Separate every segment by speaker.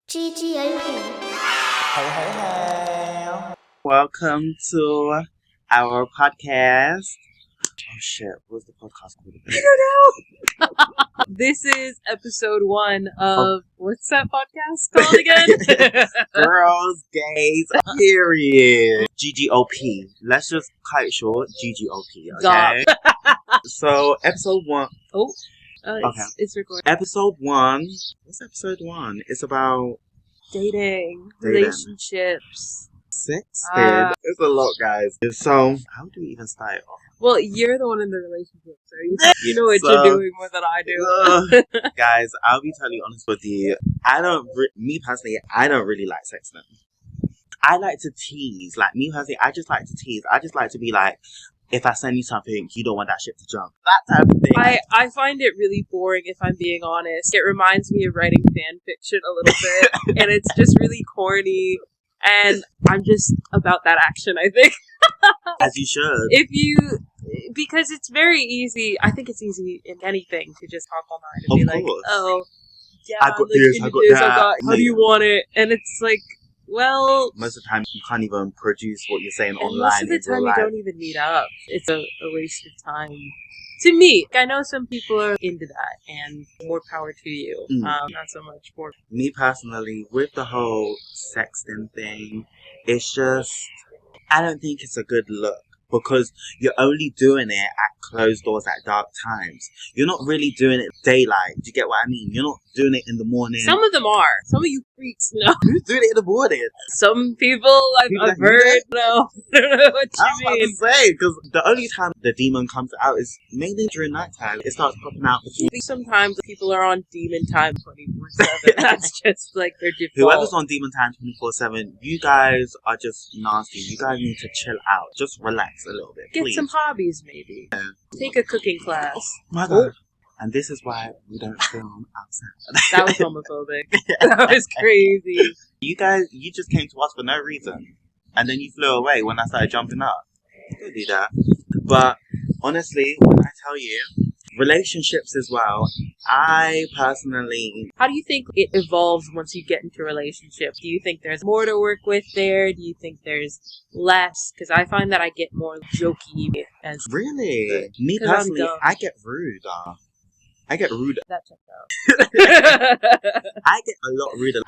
Speaker 1: GGOP.
Speaker 2: Hey. Welcome to our podcast. Oh shit, what's the podcast called again?
Speaker 3: I don't know. This is episode 1 of what's that podcast called again?
Speaker 2: Girls, gays, period. GGOP. Let's just cut it short. GGOP, okay? So, episode 1.
Speaker 3: Oh,
Speaker 2: okay.
Speaker 3: It's recording.
Speaker 2: Episode 1. What's episode 1? It's about
Speaker 3: Dating, relationships.
Speaker 2: sexting. It's a lot, guys. So, how do we even start it off?
Speaker 3: Well, you're the one in the relationship, so you know what you're doing more than I do.
Speaker 2: Guys, I'll be totally honest with you. Me personally, I don't really like sexting. I like to tease. Like, me personally, I just like to tease. I just like to be like, if I send you something, you don't want that shit to jump. That type of thing.
Speaker 3: I find it really boring, if I'm being honest. It reminds me of writing fan fiction a little bit, and it's just really corny, and I'm just about that action, I think.
Speaker 2: As you should.
Speaker 3: Because it's very easy. I think it's easy in anything to just talk online and be like, oh, yeah,
Speaker 2: I got this, I got that.
Speaker 3: How do you want it? And it's like, well,
Speaker 2: most of the time you can't even produce what you're saying online.
Speaker 3: Most of the time you don't even meet up. It's a waste of time. To me, I know some people are into that, and more power to you. Not so much more.
Speaker 2: Me personally, with the whole sexting thing, it's just, I don't think it's a good look. Because you're only doing it at closed doors at dark times. You're not really doing it daylight. Do you get what I mean? You're not doing it in the morning.
Speaker 3: Some of them are. Some of you freaks know.
Speaker 2: Who's doing it in the morning?
Speaker 3: Some people I've heard. No, I don't know what you mean.
Speaker 2: I was about to say, because the only time the demon comes out is mainly during nighttime. It starts popping out.
Speaker 3: Sometimes people are on demon time 24/7. That's just like their default.
Speaker 2: Whoever's on demon time 24/7, you guys are just nasty. You guys need to chill out. Just relax a little bit,
Speaker 3: Get
Speaker 2: please.
Speaker 3: some hobbies, maybe. Yeah. Take a cooking class.
Speaker 2: My God. And this is why we don't film outside.
Speaker 3: That was homophobic. That was crazy.
Speaker 2: You just came to us for no reason. And then you flew away when I started jumping up. Don't do that. But honestly, when I tell you, relationships as well, I personally...
Speaker 3: How do you think it evolves once you get into a relationship? Do you think there's more to work with there? Do you think there's less? Because I find that I get more jokey.
Speaker 2: Really? Me personally, I get rude. I get rude.
Speaker 3: That checked out.
Speaker 2: I get a lot ruder.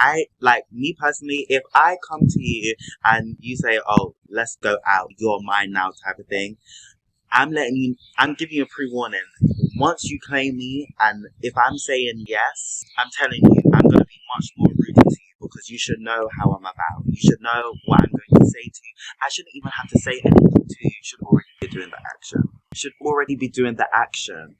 Speaker 2: Me personally, if I come to you and you say, oh, let's go out, you're mine now type of thing, I'm giving you a pre-warning. Once you claim me, and if I'm saying yes, I'm telling you, I'm going to be much more rude to you because you should know how I'm about. You should know what I'm going to say to you. I shouldn't even have to say anything to you. You should already be doing the action. You should already be doing the action.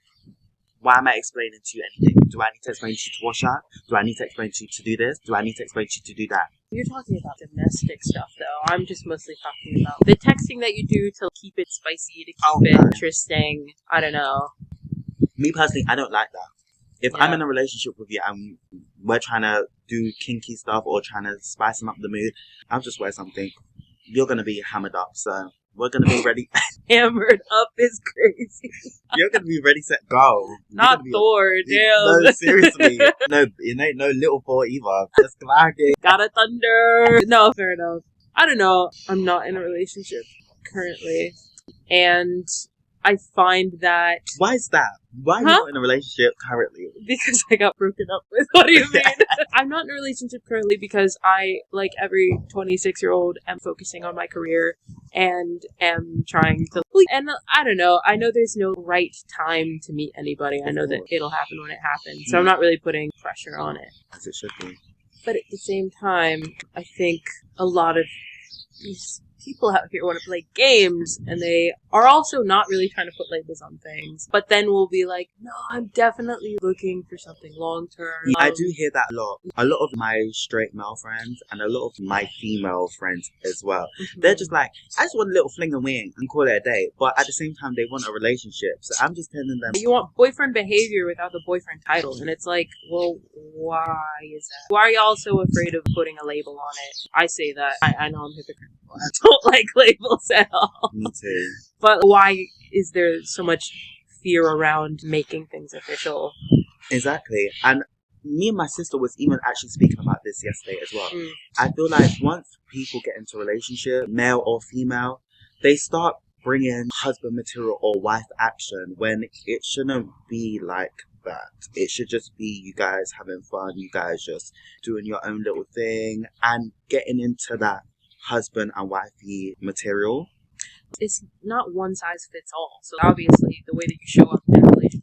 Speaker 2: Why am I explaining to you anything? Do I need to explain to you to wash up? Do I need to explain to you to do this? Do I need to explain to you to do that?
Speaker 3: You're talking about domestic stuff, though. I'm just mostly talking about the texting that you do to keep it spicy, to keep it interesting. I don't know.
Speaker 2: Me personally, I don't like that. If I'm in a relationship with you and we're trying to do kinky stuff or trying to spice up the mood, I'll just wear something. You're going to be hammered up, so we're going to be ready.
Speaker 3: Hammered up is crazy.
Speaker 2: You're going to be ready, set, go.
Speaker 3: Not Thor, damn.
Speaker 2: No, seriously. No, it ain't no little Thor either. Just like it.
Speaker 3: Got a thunder. No, fair enough. I don't know. I'm not in a relationship currently. And I find that...
Speaker 2: Why is that? Why are you not in a relationship currently?
Speaker 3: Because I got broken up with. What do you mean? I'm not in a relationship currently because I, like every 26-year-old, am focusing on my career and am trying to... And I don't know. I know there's no right time to meet anybody. I know that it'll happen when it happens. So I'm not really putting pressure on it.
Speaker 2: As it should be.
Speaker 3: But at the same time, I think a lot of these people out here want to play games, and they are also not really trying to put labels on things, but then we'll be like, no, I'm definitely looking for something long-term.
Speaker 2: I do hear that a lot. A lot of my straight male friends and a lot of my female friends as well, they're just like, I just want a little fling and wing and call it a day, but at the same time they want a relationship, so I'm just telling them,
Speaker 3: you want boyfriend behavior without the boyfriend title, and it's like, well, why is that? Why are y'all so afraid of putting a label on it? I say that. I know I'm hypocritical. I don't like labels at all.
Speaker 2: Me too.
Speaker 3: But why is there so much fear around making things official?
Speaker 2: Exactly. And me and my sister was even actually speaking about this yesterday as well. I feel like once people get into a relationship, male or female, they start bringing husband material or wife action when it shouldn't be like that. It should just be you guys having fun, you guys just doing your own little thing and getting into that husband and wifey material.
Speaker 3: It's not one size fits all. So obviously the way that you show up in a relationship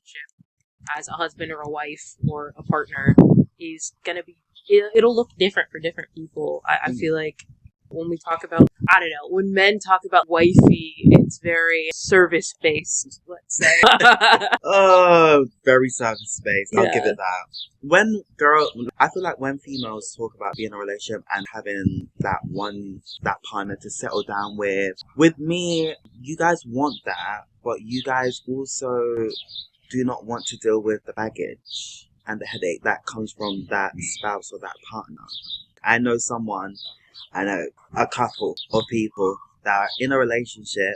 Speaker 3: as a husband or a wife or a partner is going to be, it'll look different for different people. I feel like when we talk about, I don't know, when men talk about wifey, it's very service-based, let's say.
Speaker 2: Oh, very service-based. I'll give it that. I feel like when females talk about being in a relationship and having that partner to settle down with me, you guys want that, but you guys also do not want to deal with the baggage and the headache that comes from that spouse or that partner. I know a couple of people that are in a relationship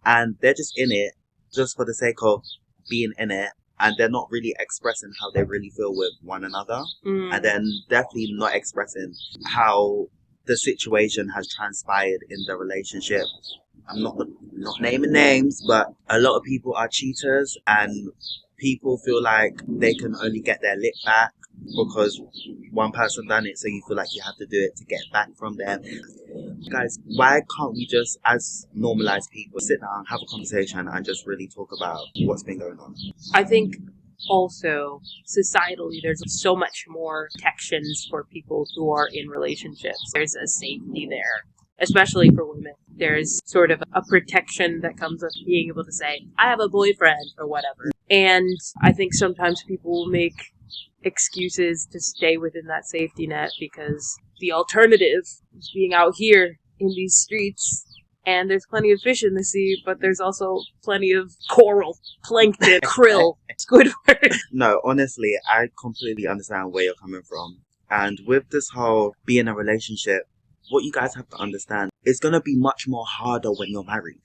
Speaker 2: and they're just in it just for the sake of being in it, and they're not really expressing how they really feel with one another, and then definitely not expressing how the situation has transpired in the relationship. I'm not naming names, but a lot of people are cheaters, and people feel like they can only get their lick back because one person done it, so you feel like you have to do it to get back from them. Guys, why can't we just, as normalized people, sit down, have a conversation and just really talk about what's been going on?
Speaker 3: I think also societally there's so much more protections for people who are in relationships. There's a safety there, especially for women. There's sort of a protection that comes with being able to say, I have a boyfriend or whatever. And I think sometimes people will make excuses to stay within that safety net because the alternative is being out here in these streets, and there's plenty of fish in the sea, but there's also plenty of coral, plankton, krill, Squidward.
Speaker 2: No, honestly, I completely understand where you're coming from. And with this whole being in a relationship, what you guys have to understand, it's going to be much more harder when you're married.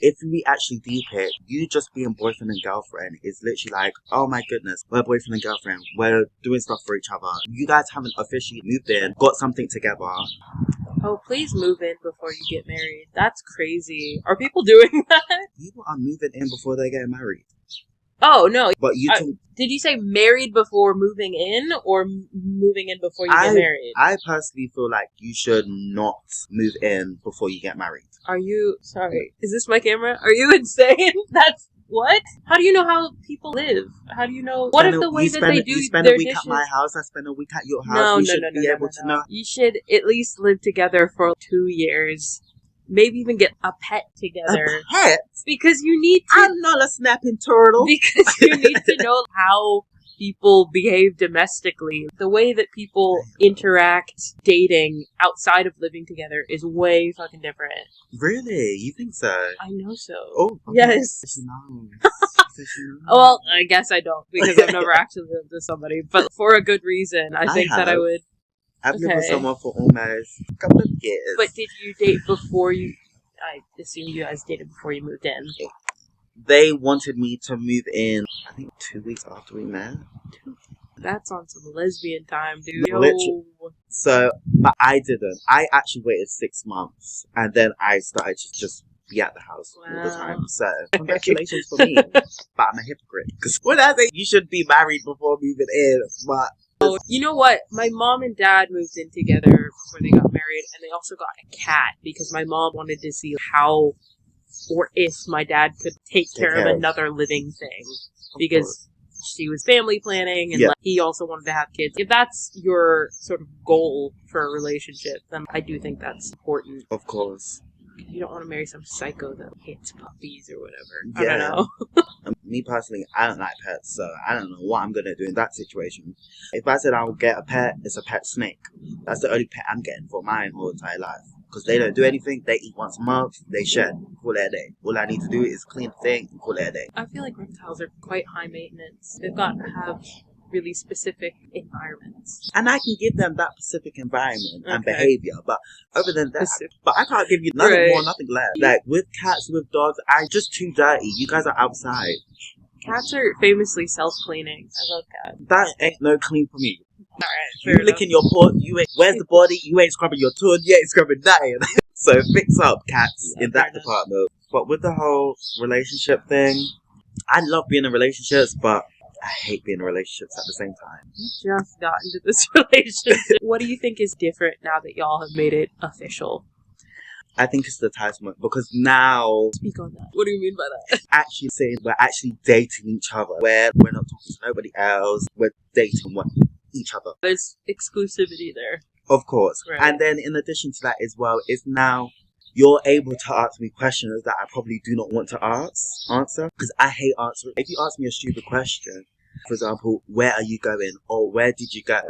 Speaker 2: If we actually deep it, you just being boyfriend and girlfriend is literally like, oh my goodness, we're boyfriend and girlfriend, we're doing stuff for each other. You guys haven't officially moved in, got something together.
Speaker 3: Oh, please move in before you get married. That's crazy. Are people doing that?
Speaker 2: People are moving in before they get married.
Speaker 3: Oh, no.
Speaker 2: But
Speaker 3: did you say married before moving in or moving in before you get married?
Speaker 2: I personally feel like you should not move in before you get married.
Speaker 3: Are you, sorry, is this my camera? Are you insane? That's, what? How do you know how people live? How do you know? What if the way that they do
Speaker 2: you spend
Speaker 3: their
Speaker 2: a week
Speaker 3: dishes?
Speaker 2: At my house, I spend a week at your house.
Speaker 3: No.
Speaker 2: Know.
Speaker 3: You should at least live together for 2 years. Maybe even get a pet together.
Speaker 2: A pet?
Speaker 3: Because you need to...
Speaker 2: I'm not a snapping turtle.
Speaker 3: Because you need to know how people behave domestically. The way that people interact dating outside of living together is way fucking different.
Speaker 2: Really? You think so?
Speaker 3: I know so.
Speaker 2: Oh, okay.
Speaker 3: Yes. Well, I guess I don't, because I've never actually lived with somebody, but for a good reason. I think that I would...
Speaker 2: I've lived with someone for almost a couple of years.
Speaker 3: But did you date before you... I assume you guys dated before you moved in.
Speaker 2: They wanted me to move in, I think 2 weeks after we met.
Speaker 3: That's on some lesbian time, dude.
Speaker 2: Literally. So, but I didn't. I actually waited 6 months, and then I started to just be at the house all the time. So, congratulations for me. But I'm a hypocrite. Because when I say you should be married before moving in, but...
Speaker 3: You know what? My mom and dad moved in together before they got married, and they also got a cat because my mom wanted to see how or if my dad could take care of another living thing. Because she was family planning, and he also wanted to have kids. If that's your sort of goal for a relationship, then I do think that's important.
Speaker 2: Of course.
Speaker 3: You don't want to marry some psycho that hates puppies or whatever. Yeah. I don't know.
Speaker 2: Me personally, I don't like pets, so I don't know what I'm going to do in that situation. If I said I would get a pet, it's a pet snake. That's the only pet I'm getting for my whole entire life. Because they don't do anything, they eat once a month, they shed, call it a day. All I need to do is clean the thing and call it a day.
Speaker 3: I feel like reptiles are quite high maintenance. They've got to have really specific environments.
Speaker 2: And I can give them that specific environment and behavior, but other than that, but I can't give you nothing more, nothing less. Like with cats, with dogs, I'm just too dirty. You guys are outside.
Speaker 3: Cats are famously self-cleaning. I love cats.
Speaker 2: That ain't no clean for me.
Speaker 3: Alright,
Speaker 2: You licking your paw, you ain't, where's the body? You ain't scrubbing your toad, you ain't scrubbing nothing. So fix up, cats, in that department. But with the whole relationship thing, I love being in relationships, but I hate being in relationships at the same time.
Speaker 3: You just got into this relationship. What do you think is different now that y'all have made it official?
Speaker 2: I think it's the entitlement, because now...
Speaker 3: Speak on that. What do you mean by that?
Speaker 2: Actually saying we're actually dating each other, where we're not talking to nobody else, we're dating each other.
Speaker 3: There's exclusivity there.
Speaker 2: Of course.
Speaker 3: Right.
Speaker 2: And then in addition to that as well, is now you're able to ask me questions that I probably do not want to answer. Because I hate answering. If you ask me a stupid question, for example, where are you going? Or where did you go?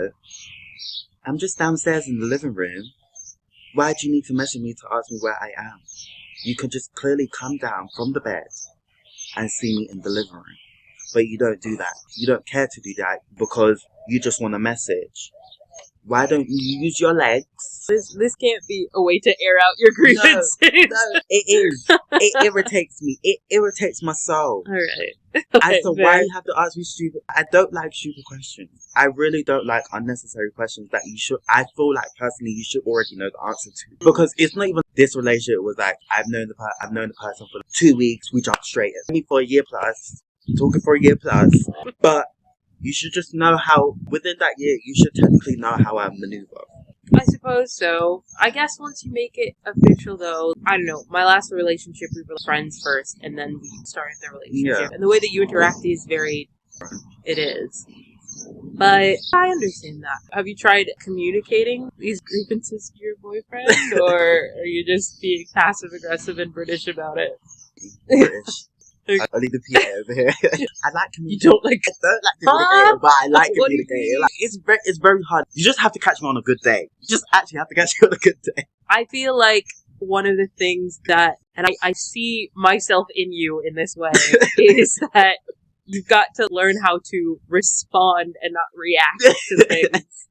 Speaker 2: I'm just downstairs in the living room. Why do you need to message me to ask me where I am? You could just clearly come down from the bed and see me in the living room. But you don't do that. You don't care to do that because you just want a message. Why don't you use your legs?
Speaker 3: This can't be a way to air out your grievances.
Speaker 2: No, it is. It irritates me. It irritates my soul.
Speaker 3: Alright.
Speaker 2: And so why you have to ask me stupid... I don't like stupid questions. I really don't like unnecessary questions that you should... I feel like personally you should already know the answer to. Because it's not even... This relationship was like, I've known the person for 2 weeks, we jumped straight in. Me for a year plus. Talking for a year plus. But you should just know how... Within that year, you should technically know how I maneuver.
Speaker 3: I suppose so. I guess once you make it official, though, I don't know. My last relationship, we were friends first, and then we started the relationship. Yeah. And the way that you interact is very... It is. But I understand that. Have you tried communicating these grievances to your boyfriend? Or are you just being passive-aggressive and British about it?
Speaker 2: British. I need the PA over here. I like communicating.
Speaker 3: You don't like...
Speaker 2: I don't like communicating, but I like communicating. Like, it's very hard. You just have to catch me on a good day. You just actually have to catch me on a good day.
Speaker 3: I feel like one of the things that, and I see myself in you in this way, is that you've got to learn how to respond and not react to things.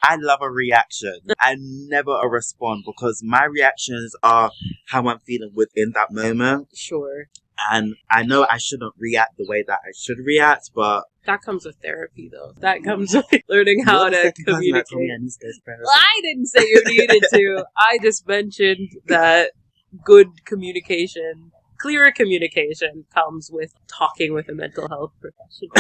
Speaker 2: I love a reaction and never a response, because my reactions are how I'm feeling within that moment.
Speaker 3: Sure.
Speaker 2: And I know I shouldn't react the way that I should react, but...
Speaker 3: That comes with therapy, though. That comes with learning how to communicate. Well, I didn't say you needed to. I just mentioned that good communication, clearer communication, comes with talking with a mental health professional.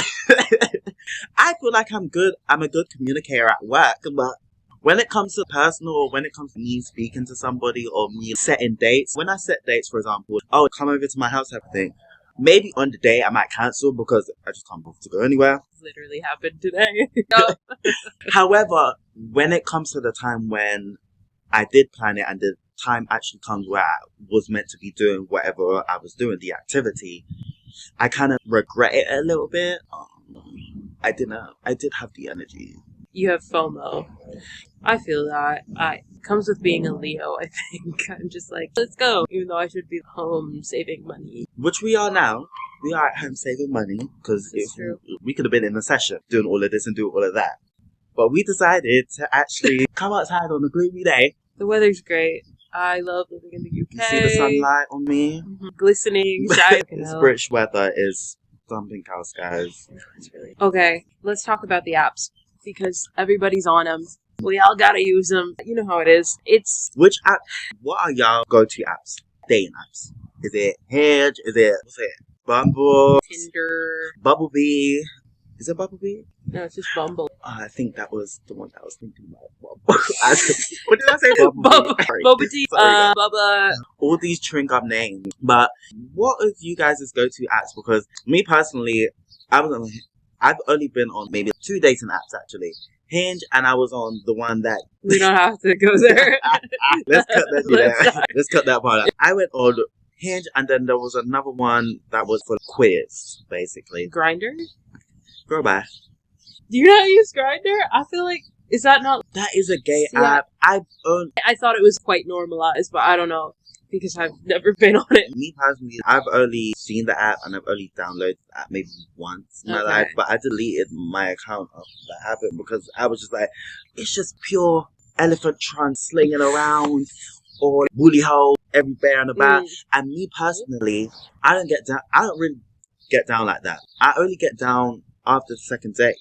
Speaker 2: I feel like I'm a good communicator at work, but when it comes to personal, or when it comes to me speaking to somebody or me setting dates, when I set dates, for example, come over to my house type of thing, maybe on the day I might cancel because I just can't bother to go anywhere.
Speaker 3: Literally happened today.
Speaker 2: However, when it comes to the time when I did plan it and the time actually comes where I was meant to be doing whatever I was doing, the activity, I kind of regret it a little bit. I did have the energy.
Speaker 3: You have FOMO. I feel that. It comes with being a Leo, I think. I'm just like, let's go. Even though I should be home saving money.
Speaker 2: Which we are now. We are at home saving money. Because we could have been in a session doing all of this and doing all of that. But we decided to actually come outside on a gloomy day.
Speaker 3: The weather's great. I love living in the UK.
Speaker 2: You see the sunlight on me?
Speaker 3: Mm-hmm. Glistening, shining.
Speaker 2: This British weather is something else, guys.
Speaker 3: Okay, let's talk about the apps. Because everybody's on them. We all gotta use them. You know how it is.
Speaker 2: Which app? What are y'all go-to apps? Dating apps? Is it Hinge? What's it? Bumble?
Speaker 3: Tinder?
Speaker 2: Bumblebee? Is it Bumblebee?
Speaker 3: No, it's just Bumble.
Speaker 2: I think that was the one that I was thinking about. What did I say? Bumblebee.
Speaker 3: Bubba.
Speaker 2: All these string up names. But what are you guys' go-to apps? Because me personally, I've only been on maybe 2 dating apps actually. Hinge, and I was on the one that...
Speaker 3: We don't have to go there.
Speaker 2: Let's cut that. Let's cut that part out. I went on Hinge, and then there was another one that was for quiz, basically.
Speaker 3: Grindr?
Speaker 2: Girl, bye.
Speaker 3: Do you not use Grindr? I feel like... Is that not...
Speaker 2: That is a gay app.
Speaker 3: I thought it was quite normalized, but I don't know. Because I've never been on it.
Speaker 2: Me personally, I've only seen the app and I've only downloaded the app maybe once in my life. But I deleted my account of that habit because I was just like, it's just pure elephant trunk slinging around or woolly hole, every bear on the back. And me personally, I don't really get down like that. I only get down after the second date.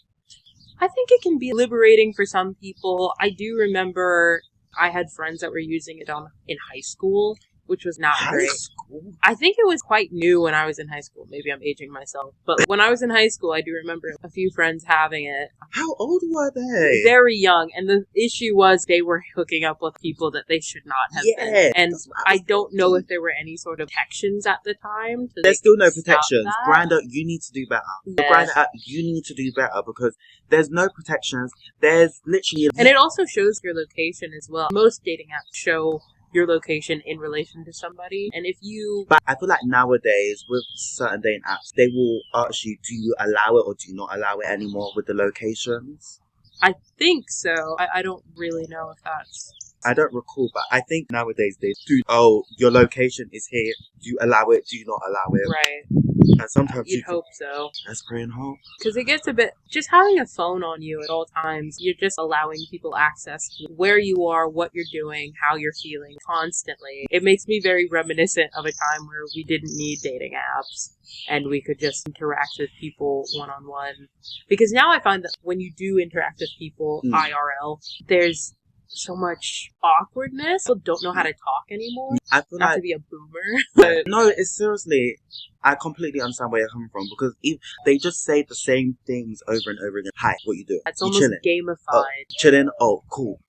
Speaker 3: I think it can be liberating for some people. I do remember I had friends that were using it in high school, which was not
Speaker 2: High
Speaker 3: great.
Speaker 2: school?
Speaker 3: I think it was quite new when I was in high school. Maybe I'm aging myself. But when I was in high school, I do remember a few friends having it.
Speaker 2: How old were they?
Speaker 3: Very young. And the issue was they were hooking up with people that they should not have been. And I don't know if there were any sort of protections at the time.
Speaker 2: There's still no protections. Grindr, you need to do better. The Grindr app, you need to do better because there's no protections. There's literally...
Speaker 3: And it also shows your location as well. Most dating apps show your location in relation to somebody, and if you...
Speaker 2: But I feel like nowadays with certain dating apps, they will ask you, do you allow it or do you not allow it anymore with the locations?
Speaker 3: I think so. I don't really know if that's...
Speaker 2: I don't recall, but I think nowadays they do, oh, your location is here, do you allow it, do you not allow it?
Speaker 3: Right.
Speaker 2: And sometimes
Speaker 3: you'd hope so.
Speaker 2: Let's pray and hope.
Speaker 3: Because it gets a bit... Just having a phone on you at all times, you're just allowing people access to where you are, what you're doing, how you're feeling constantly. It makes me very reminiscent of a time where we didn't need dating apps and we could just interact with people one-on-one. Because now I find that when you do interact with people IRL, there's so much awkwardness. People don't know how to talk anymore.
Speaker 2: I feel
Speaker 3: Not
Speaker 2: like...
Speaker 3: to be a boomer. But
Speaker 2: No, it's seriously... I completely understand where you're coming from because if they just say the same things over and over again. Hi, what you doing?
Speaker 3: it's
Speaker 2: You
Speaker 3: almost
Speaker 2: chilling?
Speaker 3: gamified.
Speaker 2: Oh, chilling? Oh, cool.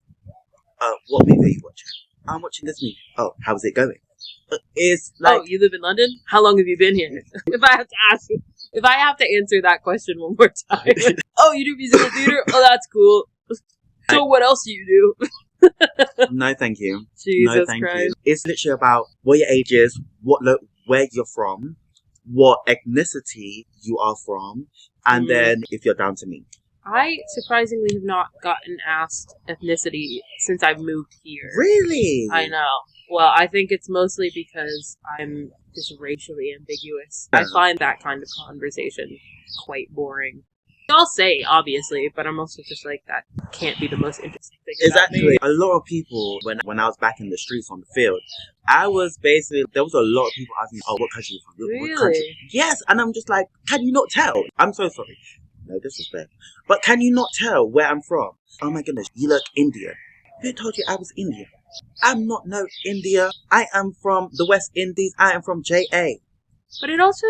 Speaker 2: What movie are you watching? I'm watching this movie. Oh, how's it going? It's like...
Speaker 3: Oh, you live in London? How long have you been here? If I have to answer that question one more time. Oh, you do musical theater? Oh, that's cool. So what else do you do?
Speaker 2: No, thank you.
Speaker 3: Jesus
Speaker 2: No, thank
Speaker 3: Christ.
Speaker 2: you. It's literally about what your age is, where you're from, what ethnicity you are from, and then if you're down to meet.
Speaker 3: I surprisingly have not gotten asked ethnicity since I've moved here.
Speaker 2: Really?
Speaker 3: I know. Well, I think it's mostly because I'm just racially ambiguous. I find that kind of conversation quite boring. I'll say, obviously, but I'm also just like, that can't be the most interesting thing about me.
Speaker 2: Exactly. A lot of people, when I was back in the streets on the field, there was a lot of people asking me, oh, what country are you from?
Speaker 3: Really?
Speaker 2: What country? Yes, and I'm just like, can you not tell? I'm so sorry. No disrespect. But can you not tell where I'm from? Oh my goodness, you look Indian. Who told you I was Indian? I'm not no India. I am from the West Indies. I am from JA.
Speaker 3: But it also,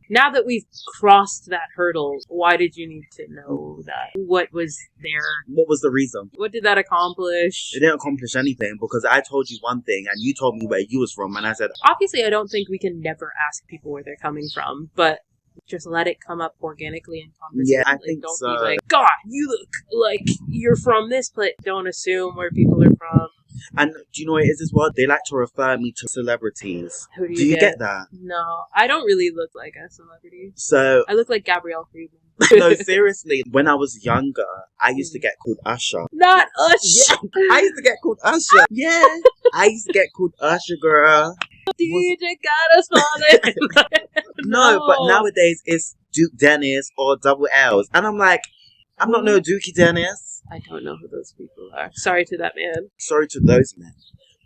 Speaker 3: now that we've crossed that hurdle, why did you need to know that? What was there?
Speaker 2: What was the reason?
Speaker 3: What did that accomplish?
Speaker 2: It didn't accomplish anything because I told you one thing and you told me where you was from and I said...
Speaker 3: Obviously, I don't think we can never ask people where they're coming from, but just let it come up organically in conversation.
Speaker 2: Yeah, I think
Speaker 3: don't
Speaker 2: so.
Speaker 3: Be like, God, you look like you're from this place. Don't assume where people are from.
Speaker 2: And do you know what it is as well? They like to refer me to celebrities.
Speaker 3: Who do
Speaker 2: Do you get that?
Speaker 3: No, I don't really look like a celebrity.
Speaker 2: So...
Speaker 3: I look like Gabrielle Friedman.
Speaker 2: No, seriously. When I was younger, I used to get called Usher.
Speaker 3: Not Usher!
Speaker 2: Yeah, I used to get called Usher. Yeah. I used to get called Usher, girl.
Speaker 3: DJ got us falling.
Speaker 2: No, but nowadays it's Duke Dennis or Double L's. And I'm like, I'm not no Dookie Dennis.
Speaker 3: I don't know who those people are. Sorry to that man.
Speaker 2: Sorry to those men.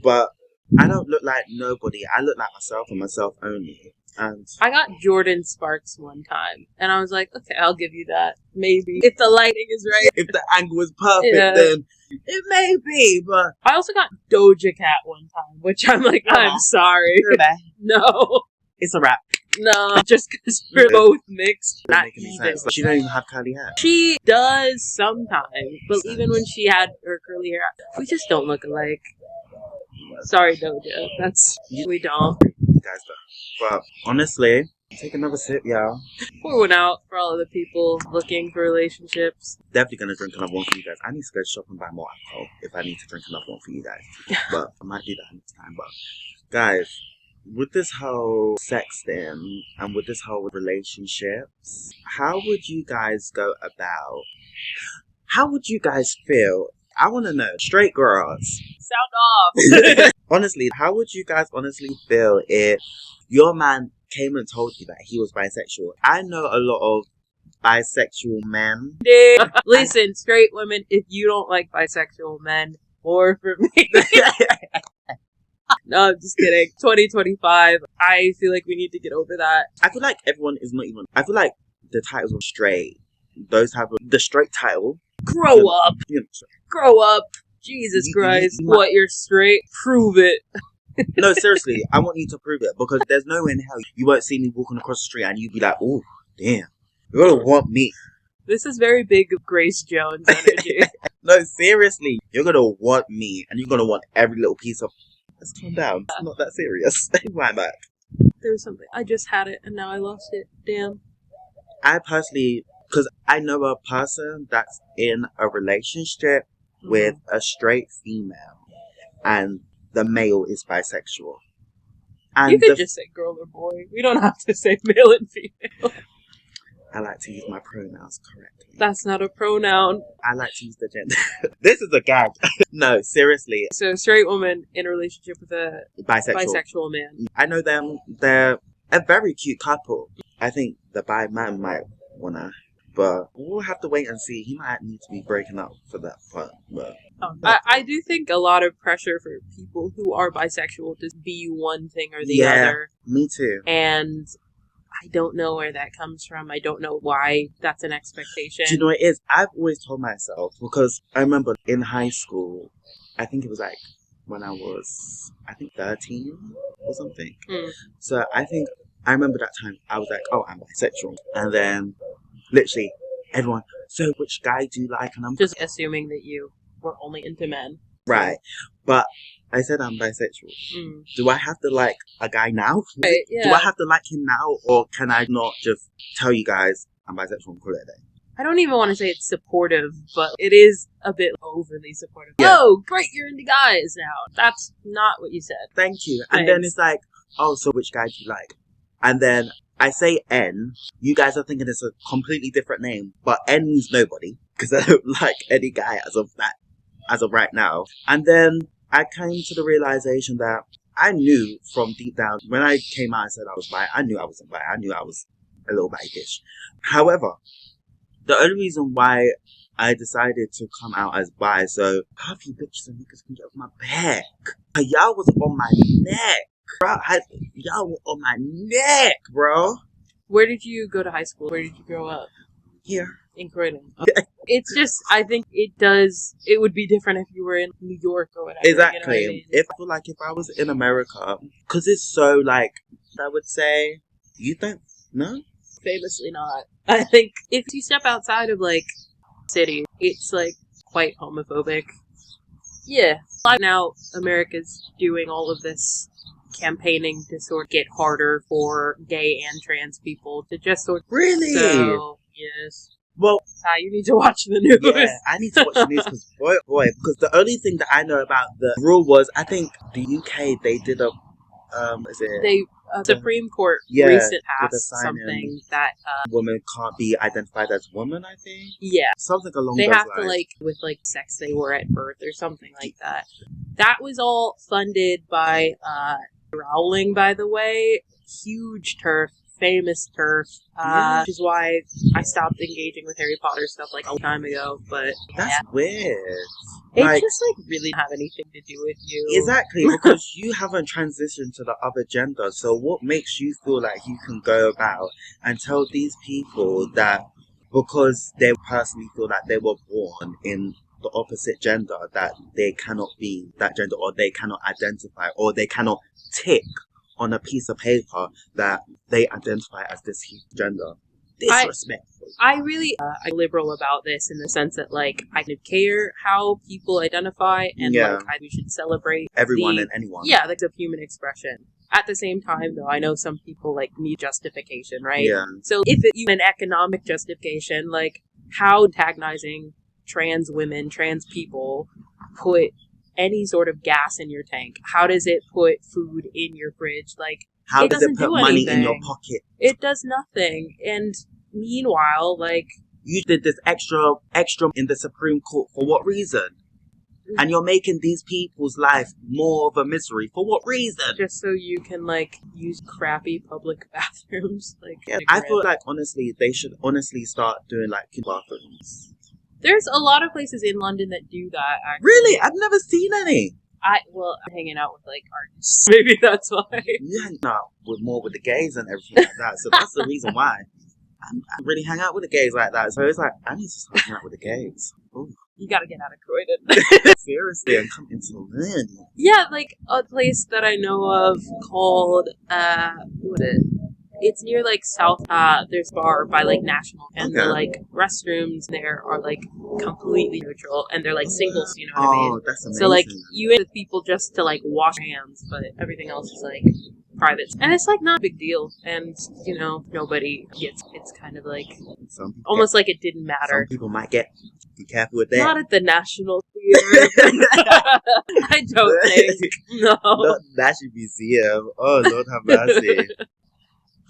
Speaker 2: But I don't look like nobody. I look like myself and myself only. And
Speaker 3: I got Jordan Sparks one time. And I was like, okay, I'll give you that. Maybe. If the lighting is right.
Speaker 2: If the angle is perfect, then it may be, but...
Speaker 3: I also got Doja Cat one time, which I'm like, I'm sorry. No.
Speaker 2: It's a wrap.
Speaker 3: No, just because we're both mixed. Not
Speaker 2: Making sense. She don't even have curly hair.
Speaker 3: She does sometimes, but even when she had her curly hair, we just don't look alike. Sorry, Doja. We don't.
Speaker 2: You guys don't. But honestly, take another sip, y'all.
Speaker 3: Pour one out for all of the people looking for relationships.
Speaker 2: Definitely gonna drink another one for you guys. I need to go shop and buy more alcohol if I need to drink another one for you guys. But I might do that next time. But guys, with this whole sex thing and with this whole relationships, how would you guys go about? How would you guys feel? I want to know, straight girls.
Speaker 3: Sound off.
Speaker 2: Honestly, how would you guys honestly feel if your man came and told you that he was bisexual? I know a lot of bisexual men.
Speaker 3: Listen, straight women, if you don't like bisexual men, or for me. No, I'm just kidding. 2025. I feel like we need to get over that.
Speaker 2: I feel like everyone is not even. I feel like the titles are straight. Those type of the straight title.
Speaker 3: Grow up. Grow up. Jesus Christ. What, you're straight? Prove it.
Speaker 2: No, seriously, I want you to prove it, because there's no way in hell you won't see me walking across the street and you'd be like, oh, damn, you're gonna want me.
Speaker 3: This is very big Grace Jones energy.
Speaker 2: No, seriously, you're gonna want me, and you're gonna want every little piece of. Let's calm down. It's not that serious. Why back?
Speaker 3: There was something. I just had it and now I lost it. Damn.
Speaker 2: I personally, because I know a person that's in a relationship with a straight female, and the male is bisexual. And
Speaker 3: you could just say girl or boy. We don't have to say male and female.
Speaker 2: I like to use my pronouns correctly.
Speaker 3: That's not a pronoun.
Speaker 2: I like to use the gender. This is a gag. No, seriously.
Speaker 3: So a straight woman in a relationship with a bisexual man.
Speaker 2: I know them. They're a very cute couple. I think the bi man might wanna, but we'll have to wait and see. He might need to be breaking up for that part. But
Speaker 3: I do think a lot of pressure for people who are bisexual to be one thing or the other.
Speaker 2: Me too.
Speaker 3: And I don't know where that comes from. I don't know why that's an expectation.
Speaker 2: Do you know what it is? I've always told myself, because I remember in high school, I think it was like when I was, 13 or something. So I remember that time I was like, oh, I'm bisexual. And then literally everyone, so which guy do you like? And I'm
Speaker 3: just assuming that you were only into men.
Speaker 2: Right. But I said I'm bisexual. Do I have to like a guy now?
Speaker 3: Right, yeah.
Speaker 2: Do I have to like him now? Or can I not just tell you guys I'm bisexual and call it a day?
Speaker 3: I don't even want to say it's supportive, but it is a bit overly supportive.
Speaker 2: Yeah.
Speaker 3: Oh, great, you're into guys now. That's not what you said.
Speaker 2: Thank you.
Speaker 3: Thanks.
Speaker 2: And then it's like, oh, so which guy do you like? And then I say N. You guys are thinking it's a completely different name, but N means nobody, because I don't like any guy as of right now. And then I came to the realization that I knew from deep down, when I came out and said I was bi, I knew I wasn't bi. I knew I was a little bi-ish. However, the only reason why I decided to come out as bi, so half you bitches and niggas can get off my back. Y'all was on my neck. Bro, y'all were on my neck, bro.
Speaker 3: Where did you go to high school? Where did you grow up?
Speaker 2: Here.
Speaker 3: In Croydon. It's just, I think it would be different if you were in New York or whatever.
Speaker 2: Exactly.
Speaker 3: You know what I mean?
Speaker 2: If I feel like if I was in America, because it's so like, I would say, you don't know?
Speaker 3: Famously not. I think if you step outside of like city, it's like quite homophobic. Yeah. Now America's doing all of this campaigning to sort of get harder for gay and trans people to just sort of...
Speaker 2: Really?
Speaker 3: So, yes.
Speaker 2: Well,
Speaker 3: you need to watch the news.
Speaker 2: Yeah, I need to watch the news because boy, because the only thing that I know about the rule was, I think the UK, they did a,
Speaker 3: Supreme Court recently passed something that
Speaker 2: women can't be identified as women, I think.
Speaker 3: Yeah.
Speaker 2: Something along
Speaker 3: those
Speaker 2: lines.
Speaker 3: They have to, like, with, like, sex they were at birth or something like that. That was all funded by, Rowling, by the way. Huge TERF. Famous TERF, which is why I stopped engaging with Harry Potter stuff like a long time ago, but
Speaker 2: that's weird.
Speaker 3: It just like really have anything to do with you.
Speaker 2: Exactly, because you haven't transitioned to the other gender, so what makes you feel like you can go about and tell these people that because they personally feel like they were born in the opposite gender, that they cannot be that gender, or they cannot identify, or they cannot tick on a piece of paper that they identify as this gender. Disrespectful.
Speaker 3: I really I'm liberal about this in the sense that, like, I kind of care how people identify, and we should celebrate
Speaker 2: everyone and anyone.
Speaker 3: Yeah, that's a human expression. At the same time, though, I know some people like need justification, right?
Speaker 2: Yeah.
Speaker 3: So if it's even an economic justification, like how antagonizing trans women, trans people put any sort of gas in your tank? How does it put food in your fridge? Like,
Speaker 2: how does it put money in your pocket?
Speaker 3: It does nothing. And meanwhile, like,
Speaker 2: you did this extra in the Supreme Court for what reason? And you're making these people's life more of a misery for what reason?
Speaker 3: Just so you can, like, use crappy public bathrooms. Like,
Speaker 2: yeah, I feel like honestly they should start doing like bathrooms.
Speaker 3: There's a lot of places in London that do that, actually.
Speaker 2: Really? I've never seen any.
Speaker 3: I'm hanging out with like artists. Maybe that's why.
Speaker 2: You hang out with the gays and everything like that. So that's the reason why I really hang out with the gays like that. So it's like, I need to start hanging out with the gays. Ooh.
Speaker 3: You gotta get out of Croydon.
Speaker 2: Seriously, I'm coming to London.
Speaker 3: Yeah, like a place that I know of called what is it? It's near like South. There's a bar by like National, and the like restrooms there are like completely neutral, and they're like singles. You know what I mean?
Speaker 2: That's amazing.
Speaker 3: So like you in with people just to like wash hands, but everything else is like private, and it's like not a big deal, and you know nobody gets. It's kind of like almost like it didn't matter.
Speaker 2: Some people might get. Be careful with that.
Speaker 3: Not at the National Theater. I don't think. No.
Speaker 2: Not National Museum. Oh, Lord have mercy.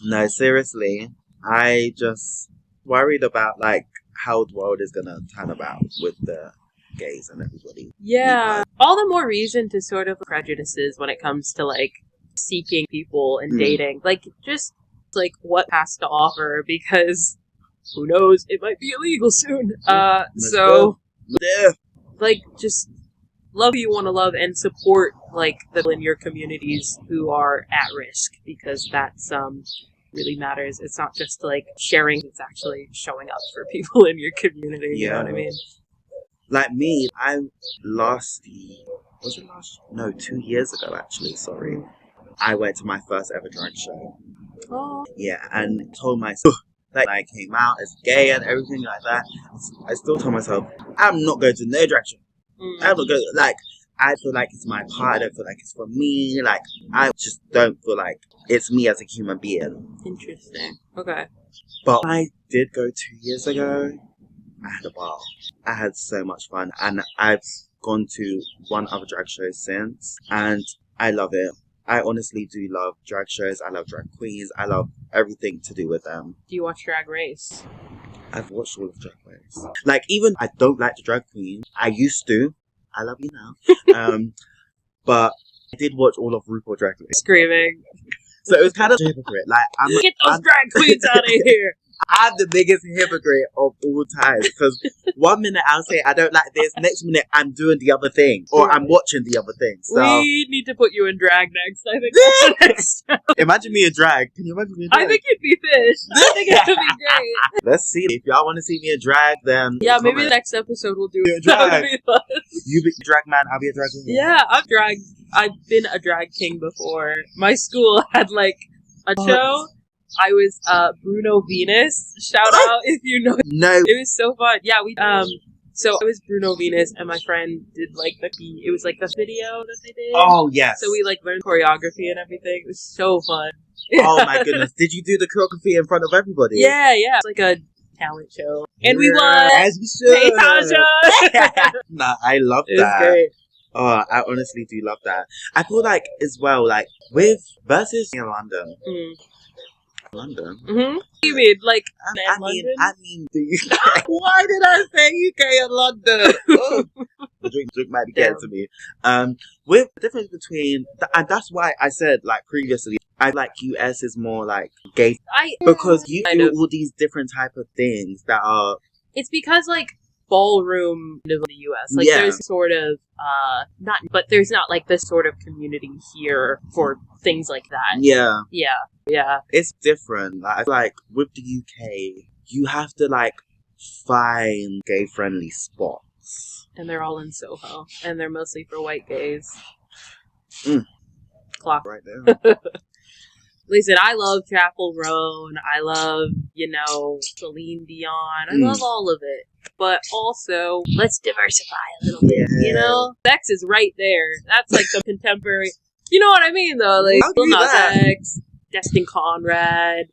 Speaker 2: No, seriously. I just worried about, like, how the world is going to turn about with the gays and everybody.
Speaker 3: Yeah. All the more reason to sort of prejudices when it comes to, like, seeking people and dating. Like, just, like, what has to offer, because... Who knows? It might be illegal soon. So, like, just love who you want to love and support, like, the people in your communities who are at risk, because that's, really matters. It's not just, like, sharing, it's actually showing up for people in your community, you know what I mean?
Speaker 2: Like me, I was it last? No, 2 years ago, actually, sorry. I went to my first ever drag show.
Speaker 3: Oh.
Speaker 2: Yeah, and told myself... Like, I came out as gay and everything like that. I still told myself, I'm not going to no drag show. I'm not going, like, I feel like it's my part. I don't feel like it's for me. Like, I just don't feel like it's me as a human being.
Speaker 3: Interesting. Okay.
Speaker 2: But I did go 2 years ago. I had a ball. I had so much fun. And I've gone to one other drag show since. And I love it. I honestly do love drag shows. I love drag queens. I love everything to do with them.
Speaker 3: Do you watch Drag Race?
Speaker 2: I've watched all of Drag Race. Like, even I don't like the drag queen. I used to. I love you now. But I did watch all of RuPaul Drag Race.
Speaker 3: Screaming.
Speaker 2: So it was kind of a hypocrite. Like,
Speaker 3: get those drag queens out of here.
Speaker 2: I'm the biggest hypocrite of all time, because 1 minute I'll say I don't like this, next minute I'm doing the other thing, or I'm watching the other thing. So
Speaker 3: we need to put you in drag next. I think that's the next show.
Speaker 2: Imagine me in drag. Can you imagine me in drag?
Speaker 3: I think you'd be fish. I think it could be great.
Speaker 2: Let's see. If y'all want to see me in drag, then
Speaker 3: yeah, maybe the next episode we'll do
Speaker 2: it. That would
Speaker 3: be fun.
Speaker 2: You be drag man, I'll be a drag queen.
Speaker 3: Yeah, I've been a drag king before. My school had like a show. I was Bruno Venus. Shout out if you know.
Speaker 2: No.
Speaker 3: It was so fun. Yeah, so I was Bruno Venus, and my friend did like it was like the video that they did.
Speaker 2: Oh yes.
Speaker 3: So we like learned choreography and everything. It was so fun.
Speaker 2: Oh my goodness! Did you do the choreography in front of everybody?
Speaker 3: Yeah. It's like a talent show, and we won.
Speaker 2: As we should.
Speaker 3: Hey Tasha.
Speaker 2: Nah, I love that.
Speaker 3: It was great.
Speaker 2: Oh, I honestly do love that. I feel like as well, like with versus in London. London.
Speaker 3: Mm-hmm. You mean like
Speaker 2: I mean the UK. Why did I say UK and London? The drink might be getting to me. With the difference between, and that's why I said like previously, I like US is more like gay because you do all these different type of things that are.
Speaker 3: It's because like ballroom in the US, like there's sort of but there's not like this sort of community here for things like that. Yeah.
Speaker 2: It's different. Like, I feel like with the UK, you have to like find gay friendly spots,
Speaker 3: and they're all in Soho, and they're mostly for white gays. Clock
Speaker 2: right there.
Speaker 3: Listen, I love Chapel Roan. I love, Celine Dion. I love all of it. But also, let's diversify a little bit, Sex is right there. That's like the contemporary... You know what I mean, though? Like, Lil Nas X, Destin Conrad,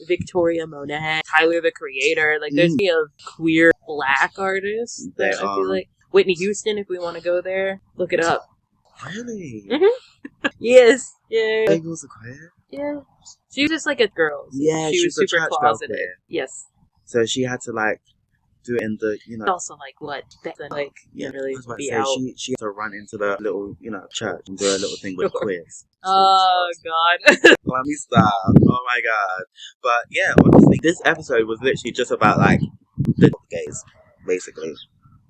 Speaker 3: Victoria Monet, Tyler, the Creator. Like, there's plenty of queer black artists that I feel like... Whitney Houston, if we want to go there. Look it up.
Speaker 2: Really?
Speaker 3: Mm-hmm. Yes. Yeah.
Speaker 2: Bagels are queer?
Speaker 3: Yeah. She was just like a girl.
Speaker 2: Yeah,
Speaker 3: she was super closeted.
Speaker 2: Yes. So she had to like do it in the,
Speaker 3: Also like what? Like really be out.
Speaker 2: She had to run into the little, church and do a little thing with quiz.
Speaker 3: Oh God.
Speaker 2: Let me stop. Oh my God. But yeah, honestly, this episode was literally just about like the gays, basically.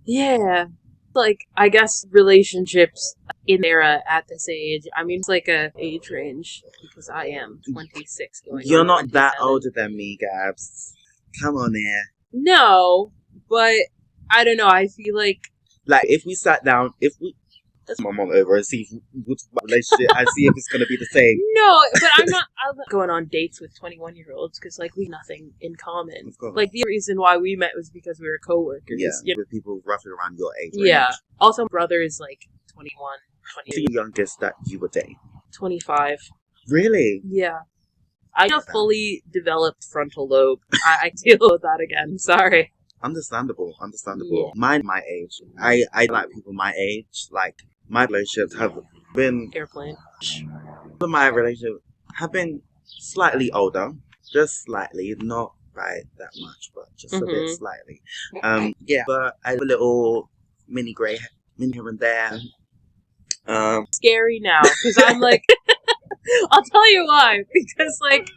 Speaker 3: Yeah. Like, I guess relationships in there at this age. I mean, it's like a age range because I am 26 going
Speaker 2: You're
Speaker 3: on
Speaker 2: not
Speaker 3: 27.
Speaker 2: that older than me, Gabs. Come on here.
Speaker 3: No, but I don't know. I feel like
Speaker 2: if we sat down, let's my mom over and see if we'll talk about relationship and see if it's going to be the same.
Speaker 3: no, but I'm not going on dates with 21-year-olds because like we have nothing in common. Like the reason why we met was because we were coworkers.
Speaker 2: Yeah, with people roughly around your age.
Speaker 3: Yeah.
Speaker 2: Range.
Speaker 3: Also, my brother is like 21, 22.
Speaker 2: The youngest that you would date.
Speaker 3: 25.
Speaker 2: Really?
Speaker 3: Yeah. I have a fully developed frontal lobe. I deal with that again. Sorry.
Speaker 2: Understandable.
Speaker 3: Yeah.
Speaker 2: My age. I like people my age. Like, my relationships have been...
Speaker 3: Airplane.
Speaker 2: My relationships have been slightly older. Just slightly. Not by that much, but just a bit slightly. Yeah, but I have a little mini grey here and there.
Speaker 3: Scary now, because I'm like... I'll tell you why. Because, like,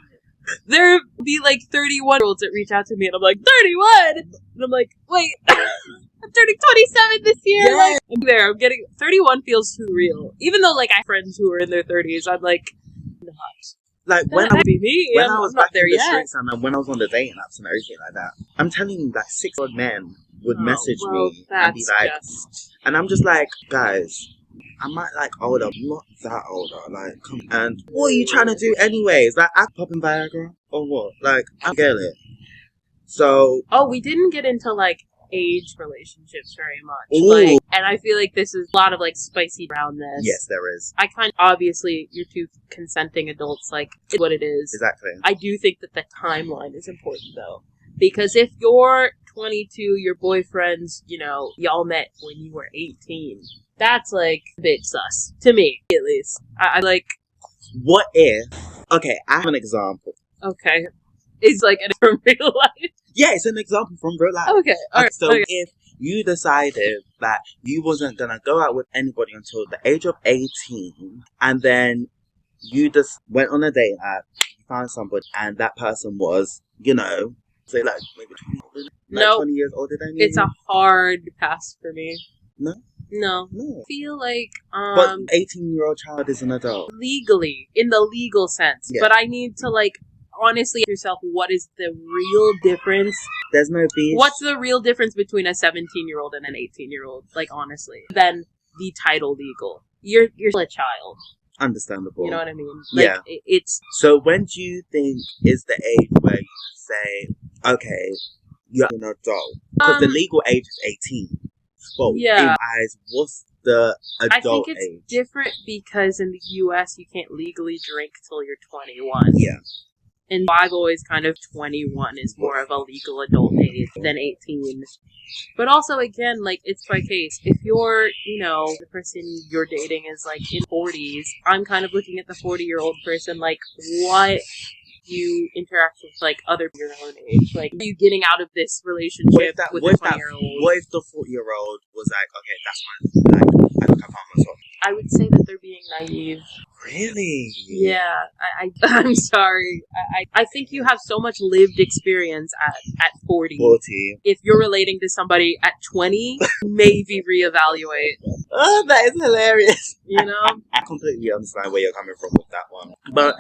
Speaker 3: there be, like, 31-year-olds that reach out to me, and I'm like, 31?! And I'm like, wait, I'm turning 27 this year!
Speaker 2: Yeah.
Speaker 3: Like, I'm getting... 31 feels too real. Even though, like, I have friends who are in their 30s, I'm like, not.
Speaker 2: Like,
Speaker 3: That would be me.
Speaker 2: when
Speaker 3: I'm
Speaker 2: I was
Speaker 3: not
Speaker 2: back
Speaker 3: there
Speaker 2: in the
Speaker 3: yet.
Speaker 2: streets and when I was on the dating apps and everything like that, I'm telling you, like, 6-year-old men would message me and be like... And I'm just like, guys... I'm like older, I'm not that older, like, come on. And what are you trying to do anyways? Like, act popping Viagra? Or what? Like, I get it. So...
Speaker 3: Oh, we didn't get into, like, age relationships very much.
Speaker 2: Ooh.
Speaker 3: Like, and I feel like this is a lot of, like, spicy brownness.
Speaker 2: Yes, there is.
Speaker 3: I obviously, you're two consenting adults, like, it's what it is.
Speaker 2: Exactly.
Speaker 3: I do think that the timeline is important, though. Because if you're 22, your boyfriend's, y'all met when you were 18... That's, like, a bit sus. To me, at least. I like...
Speaker 2: What if... Okay, I have an example.
Speaker 3: Okay. It's, like, from real life?
Speaker 2: Yeah, it's an example from real life.
Speaker 3: Okay, alright.
Speaker 2: So, if you decided that you wasn't gonna go out with anybody until the age of 18, and then you just went on a date app, you found somebody, and that person was, say, like, maybe 20 years older than you.
Speaker 3: It's a hard pass for me.
Speaker 2: No?
Speaker 3: No.
Speaker 2: No.
Speaker 3: I feel like,
Speaker 2: But 18-year-old child is an adult.
Speaker 3: Legally. In the legal sense. Yeah. But I need to, like, honestly ask yourself, what is the real difference?
Speaker 2: There's no beef.
Speaker 3: What's the real difference between a 17-year-old and an 18-year-old? Like, honestly. Then the title legal. You're still a child.
Speaker 2: Understandable.
Speaker 3: You know what I mean? Like,
Speaker 2: yeah.
Speaker 3: It's... So
Speaker 2: when do you think is the age where you say, okay, you're an adult? Because the legal age is 18. Well,
Speaker 3: yeah.
Speaker 2: in my eyes, what's the adult age?
Speaker 3: I think it's different because in the US you can't legally drink till you're 21.
Speaker 2: Yeah.
Speaker 3: And I've always kind of 21 is more of a legal adult age than 18. But also, again, like, it's by case. If you're, the person you're dating is, like, in 40s, I'm kind of looking at the 40-year-old person, like, what you interact with, like, other your own age? Like, are you getting out of this relationship with a 20-year-old?
Speaker 2: What if the 40-year-old was like, okay, that's fine. Like, I don't have myself.
Speaker 3: I would say that they're being naive.
Speaker 2: Really?
Speaker 3: Yeah. I'm sorry. I think you have so much lived experience at 40. If you're relating to somebody at 20, maybe reevaluate.
Speaker 2: Oh, that is hilarious.
Speaker 3: I
Speaker 2: completely understand where you're coming from with that one. But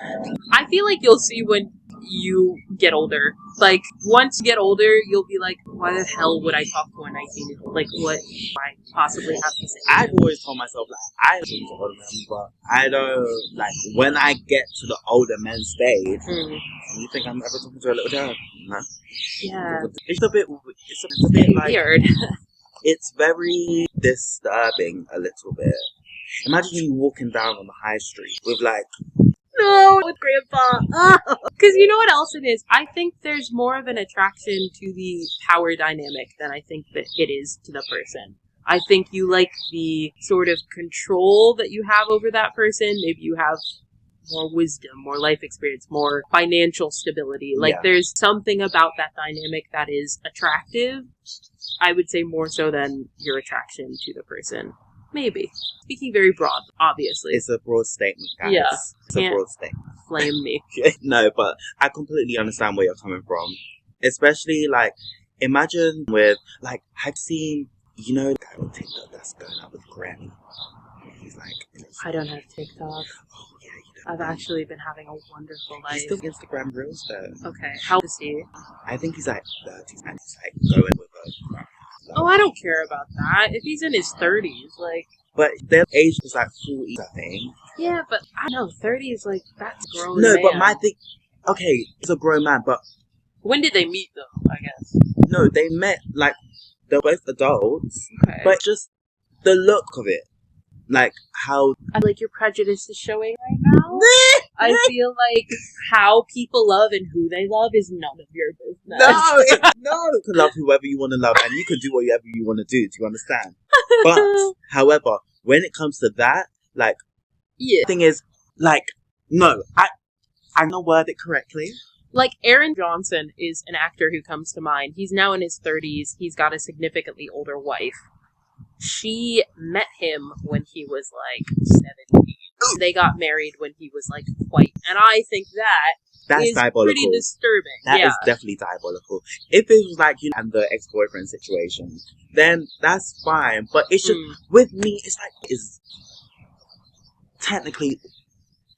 Speaker 3: I feel like you'll see when you get older. Like, once you get older, you'll be like, why the hell would I talk to a 19-year-old? Like, what do I possibly have to say?
Speaker 2: I've always told myself, like, I don't talk to older men, but I don't, like, when I get to the older men stage, you think I'm ever talking to a little child? No.
Speaker 3: Yeah.
Speaker 2: It's a bit like,
Speaker 3: weird.
Speaker 2: It's very disturbing a little bit. Imagine you walking down on the high street with, like,
Speaker 3: no, with Grandpa. Because you know what else it is? I think there's more of an attraction to the power dynamic than I think that it is to the person. I think you like the sort of control that you have over that person. Maybe you have more wisdom, more life experience, more financial stability. Like, there's something about that dynamic that is attractive. I would say more so than your attraction to the person. Maybe. Speaking very broad, obviously.
Speaker 2: It's a broad statement, guys.
Speaker 3: Yeah.
Speaker 2: It's a broad statement.
Speaker 3: Flame me.
Speaker 2: No, but I completely understand where you're coming from. Especially, like, imagine with, like, I've seen, the guy on TikTok that's going out with Granny. He's
Speaker 3: I don't have TikTok.
Speaker 2: Oh, yeah, you do.
Speaker 3: I've actually been having a wonderful life.
Speaker 2: He's still Instagram Reels, though.
Speaker 3: Okay, how old is he?
Speaker 2: I think he's like 30s and he's like going with her.
Speaker 3: Oh, I don't care about that. If he's in his 30s, like...
Speaker 2: But their age is like 40, I think.
Speaker 3: Yeah, but I don't know, 30 is like, that's grown
Speaker 2: No,
Speaker 3: man.
Speaker 2: but my thing... Okay, he's a grown man, but...
Speaker 3: When did they meet, though, I guess?
Speaker 2: No, they met, like, they're both adults.
Speaker 3: Okay.
Speaker 2: But just the look of it. Like, how...
Speaker 3: I like your prejudice is showing right now. I feel like how people love and who they love is none of your business.
Speaker 2: No! You can love whoever you want to love, and you can do whatever you want to do you understand? But, however, when it comes to that, like...
Speaker 3: Yeah.
Speaker 2: The thing is, like, no, I'm gonna word it correctly.
Speaker 3: Like, Aaron Johnson is an actor who comes to mind. He's now in his 30s. He's got a significantly older wife. She met him when he was, like, 17. They got married when he was, like, quite... And I think
Speaker 2: That's
Speaker 3: is
Speaker 2: diabolical.
Speaker 3: Pretty disturbing.
Speaker 2: That is definitely diabolical. If it was like, you know, and the ex-boyfriend situation, then that's fine. But it's just, with me, it's like, it's technically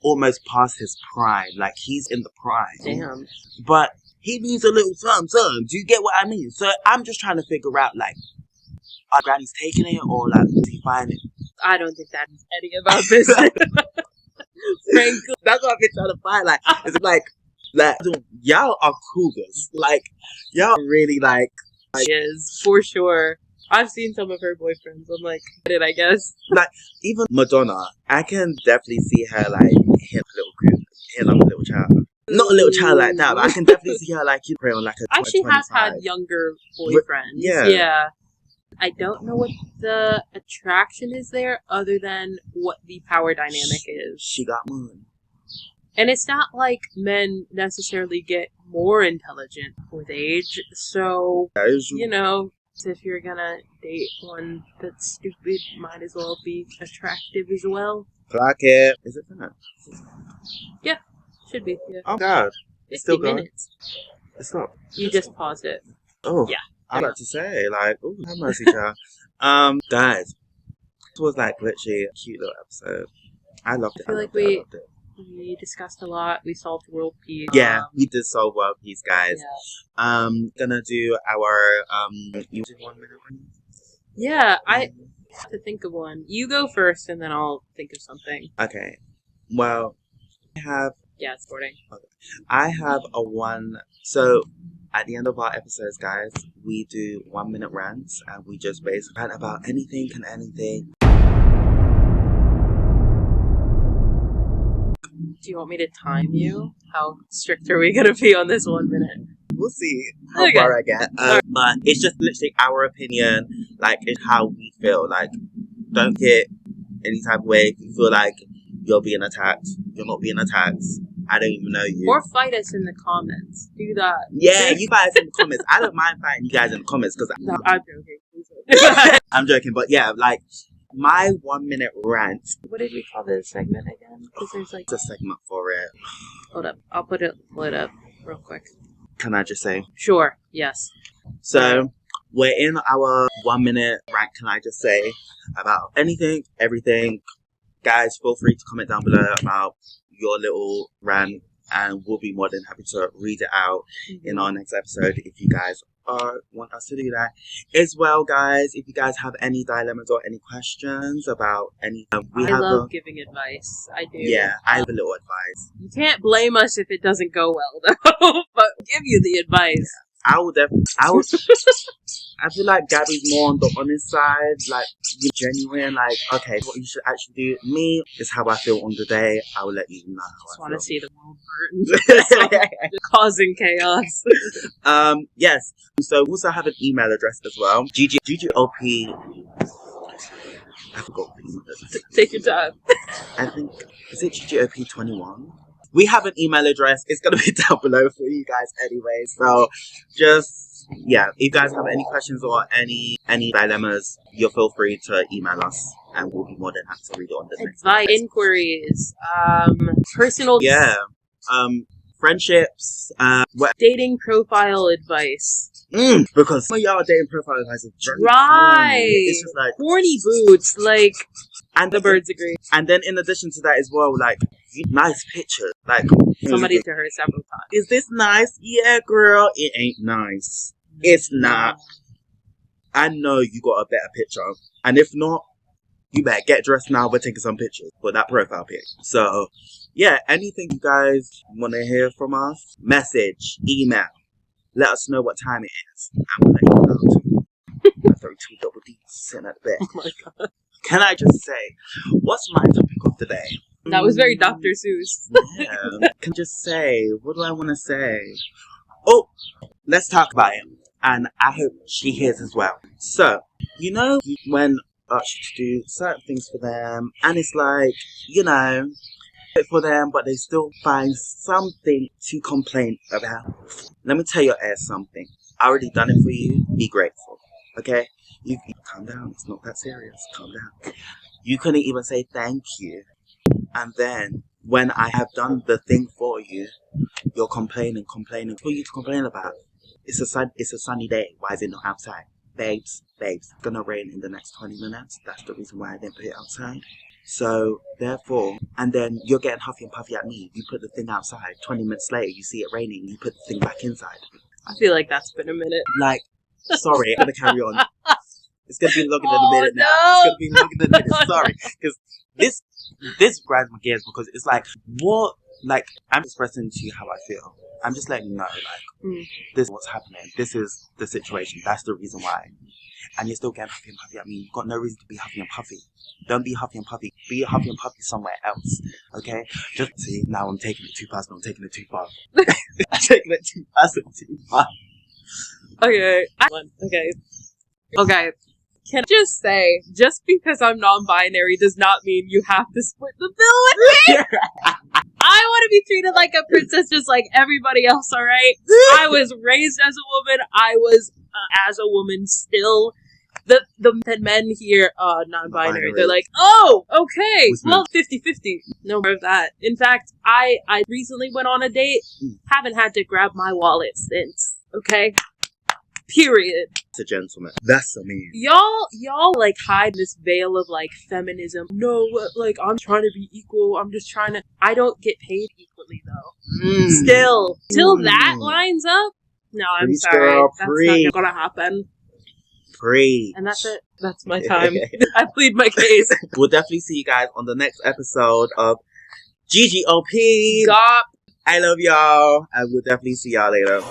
Speaker 2: almost past his prime. Like, he's in the prime.
Speaker 3: Damn.
Speaker 2: But he needs a little something. Do you get what I mean? So I'm just trying to figure out, like, are Granny's taking it or, like, is he finding it?
Speaker 3: I don't think that's any about this. Frankly.
Speaker 2: That's what I've been trying to find. Like, it's like, y'all are cougars. Like, y'all really, like...
Speaker 3: Yes, for sure. I've seen some of her boyfriends. I'm like, I guess.
Speaker 2: Like, even Madonna, I can definitely see her, like, hit a little child. Not a little child like that, but I can definitely see her, like, you prey on, like, a
Speaker 3: she has had younger boyfriends. Yeah. I don't know what the attraction is there, other than what the power dynamic is.
Speaker 2: She got moon.
Speaker 3: And it's not like men necessarily get more intelligent with age, so, you know, if you're gonna date one that's stupid, might as well be attractive as well.
Speaker 2: Clock it. Is it that?
Speaker 3: Yeah, should be. Yeah.
Speaker 2: Oh, God. It's still going.
Speaker 3: Minutes.
Speaker 2: It's not.
Speaker 3: You just paused it.
Speaker 2: Oh.
Speaker 3: Yeah.
Speaker 2: I'm about to say, like, oh, have mercy, child. Guys, this was, like, literally a cute little episode. I loved it.
Speaker 3: I feel like we discussed a lot. We solved world peace.
Speaker 2: Yeah, we did solve world peace, guys.
Speaker 3: Yeah.
Speaker 2: Gonna do our, you did 1 minute one?
Speaker 3: Yeah, I have to think of one. You go first, and then I'll think of something.
Speaker 2: Okay. Well, I have...
Speaker 3: Yeah, it's sporting.
Speaker 2: Okay. I have a one... So... At the end of our episodes, guys, we do 1 minute rants, and we just basically rant about anything and anything.
Speaker 3: Do you want me to time you? How strict are we going to be on this 1 minute?
Speaker 2: We'll see how far I get. But it's just literally our opinion, like, it's how we feel. Like, don't get any type of way. If you feel like you're being attacked, you're not being attacked. I don't even know you.
Speaker 3: Or fight us in the comments. Do that.
Speaker 2: Yeah, you guys in the comments. I don't mind fighting you guys in the comments because
Speaker 3: no, I'm joking.
Speaker 2: I'm joking, but yeah, like my 1 minute rant.
Speaker 3: What did we call this segment again? Because there's like
Speaker 2: a segment for it.
Speaker 3: Hold up, I'll pull it up real quick.
Speaker 2: Can I just say?
Speaker 3: Sure. Yes.
Speaker 2: So we're in our 1 minute rant. Can I just say about anything, everything? Guys, feel free to comment down below about your little rant, and we'll be more than happy to read it out in our next episode if you guys want us to do that as well. Guys, if you guys have any dilemmas or any questions about any
Speaker 3: I love giving advice. I do.
Speaker 2: Yeah, I have a little advice.
Speaker 3: You can't blame us if it doesn't go well though, but we'll give you the advice.
Speaker 2: Yeah, I feel like Gabby's more on the honest side, like, you're genuine, like, okay, what you should actually do. Me, is how I feel on the day. I will let you know how I
Speaker 3: just want to see the world burn. Causing chaos.
Speaker 2: Yes. So, we also have an email address as well. GGOP. I forgot what the email address is.
Speaker 3: Take your time.
Speaker 2: I think, is it GGOP.1? We have an email address. It's going to be down below for you guys anyway. So, just, yeah, if you guys have any questions or any dilemmas, you'll feel free to email us, and we'll be more than happy to read it on the next
Speaker 3: advice, inquiries, personal...
Speaker 2: Yeah. friendships, what
Speaker 3: Dating profile advice.
Speaker 2: because some of y'all dating profile advice is very
Speaker 3: Right.
Speaker 2: corny. It's just like
Speaker 3: Horny boots, like,
Speaker 2: and
Speaker 3: the birds agree.
Speaker 2: And then in addition to that as well, like nice pictures. Like
Speaker 3: Somebody to her several times.
Speaker 2: is this nice? Yeah, girl, it ain't nice. It's not. I know you got a better picture, and if not, you better get dressed now. We're taking some pictures for that profile pic. So, yeah, anything you guys want to hear from us, message, email, let us know what time it is. I'm gonna let you know too. I throw 2 double D's sitting at the back.
Speaker 3: Oh my god.
Speaker 2: Can I just say, what's my topic of the day?
Speaker 3: That was very Dr. Seuss.
Speaker 2: Yeah. Can I just say, what do I want to say? Oh, let's talk about it. And I hope she hears as well. So, you know, when artists do certain things for them, and it's like, you know, for them, but they still find something to complain about. Let me tell your ass something. I already done it for you. Be grateful. Okay? You calm down. It's not that serious. Calm down. You couldn't even say thank you. And then, when I have done the thing for you, you're complaining. What are you to complain about? It's a sunny day. Why is it not outside? Babes, it's gonna rain in the next 20 minutes. That's the reason why I didn't put it outside. So, therefore, and then you're getting huffy and puffy at me. You put the thing outside. 20 minutes later, you see it raining. You put the thing back inside.
Speaker 3: I feel like that's been a minute.
Speaker 2: Like, sorry, I'm gonna carry on. It's gonna be longer than a minute now.
Speaker 3: No.
Speaker 2: It's gonna be longer than a minute. Sorry, because this grinds my gears because it's like, what? Like, I'm expressing to you how I feel. I'm just letting you know, like, this is what's happening. This is the situation. That's the reason why. And you're still getting huffy and puffy. I mean, you've got no reason to be huffy and puffy. Don't be huffy and puffy. Be huffy and puffy somewhere else. Okay? Just see, now I'm taking it too personal. I'm taking it too far. I'm taking it too personal, too far.
Speaker 3: Okay. Okay. Can I just say, just because I'm non-binary does not mean you have to split the bill with me. I want to be treated like a princess just like everybody else, alright? I was raised as a woman. I was, as a woman, still. The men here, non-binary, they're like, oh, okay, well, 50-50. No more of that. In fact, I recently went on a date. Haven't had to grab my wallet since, okay? Period.
Speaker 2: It's a gentleman. That's a man.
Speaker 3: Y'all like hide this veil of like feminism. No, like I'm trying to be equal. I'm just trying to. I don't get paid equally though. Still, till that lines up. No, I'm
Speaker 2: Preach,
Speaker 3: sorry.
Speaker 2: girl,
Speaker 3: That's
Speaker 2: preach.
Speaker 3: not gonna happen.
Speaker 2: Preach.
Speaker 3: And that's it. That's my time. I plead my case.
Speaker 2: We'll definitely see you guys on the next episode of GGOP.
Speaker 3: GGOP.
Speaker 2: I love y'all. And we'll definitely see y'all later.